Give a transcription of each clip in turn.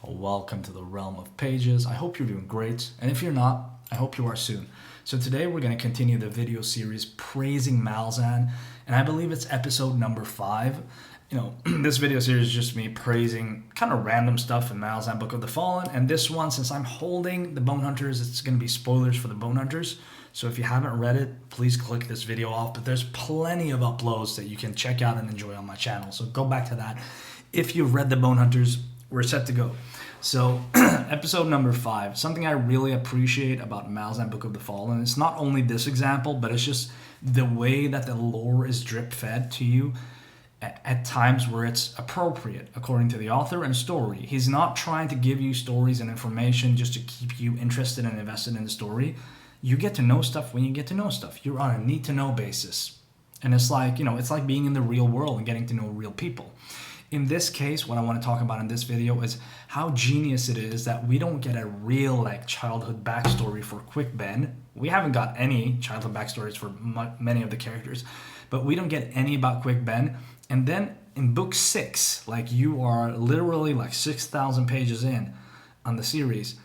Welcome to the realm of pages. I hope you're doing great, and if you're not, I hope you are soon. So today we're going to continue the video series praising Malazan, and I believe it's episode number 5. This video series is just me praising kind of random stuff in Malazan Book of the Fallen, and this one, since I'm holding the Bone Hunters, it's going to be spoilers for the Bone Hunters. So if you haven't read it, please click this video off, but there's plenty of uploads that you can check out and enjoy on my channel. So go back to that. If you've read the Bone Hunters, we're set to go. So episode number 5, something I really appreciate about Malazan Book of the Fallen, it's not only this example, but it's just the way that the lore is drip fed to you at times where it's appropriate according to the author and story. He's not trying to give you stories and information just to keep you interested and invested in the story. You get to know stuff when you get to know stuff. You're on a need to know basis. And it's like, it's like being in the real world and getting to know real people. In this case, what I want to talk about in this video is how genius it is that we don't get a real childhood backstory for Quick Ben. We haven't got any childhood backstories for many of the characters, but we don't get any about Quick Ben. And then in book 6, you are literally 6,000 pages in on the series,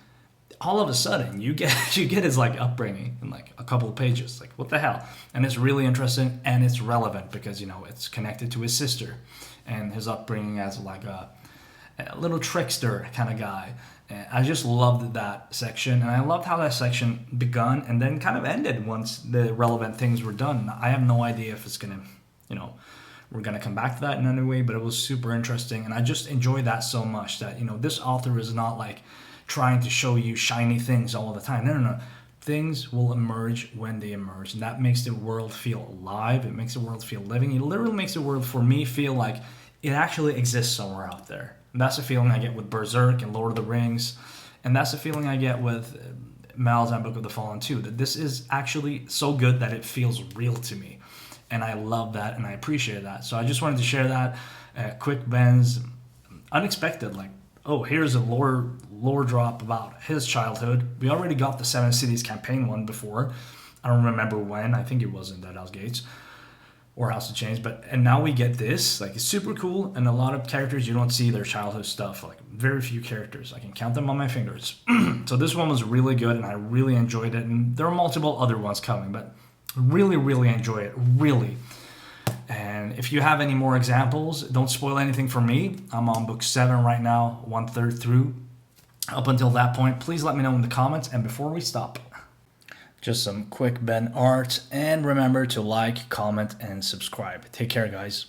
all of a sudden you get his upbringing in a couple of pages. What the hell? And it's really interesting and it's relevant because it's connected to his sister and his upbringing as a little trickster kind of guy. And I just loved that section, and I loved how that section begun and then kind of ended once the relevant things were done. I have no idea if it's gonna, we're gonna come back to that in any way, but it was super interesting, and I just enjoyed that so much that this author is not trying to show you shiny things all the time. No. Things will emerge when they emerge, and that makes the world feel alive. It makes the world feel living. It literally makes the world, for me, feel like it actually exists somewhere out there. And that's the feeling I get with Berserk and Lord of the Rings, and that's the feeling I get with Malazan Book of the Fallen too, that this is actually so good that it feels real to me. And I love that, and I appreciate that. So I just wanted to share that. Quick Ben's unexpected, here's a lore drop about his childhood. We already got the Seven Cities campaign one before. I don't remember when. I think it was in Deadhouse Gates or House of Chains. And now we get this. It's super cool, and a lot of characters you don't see their childhood stuff. Very few characters. I can count them on my fingers. So this one was really good, and I really enjoyed it. And there are multiple other ones coming, but really, really enjoy it. Really. And if you have any more examples, don't spoil anything for me. I'm on book 7 right now, 1/3 through. Up until that point, please let me know in the comments. And before we stop, just some Quick Ben art. And remember to like, comment, and subscribe. Take care, guys.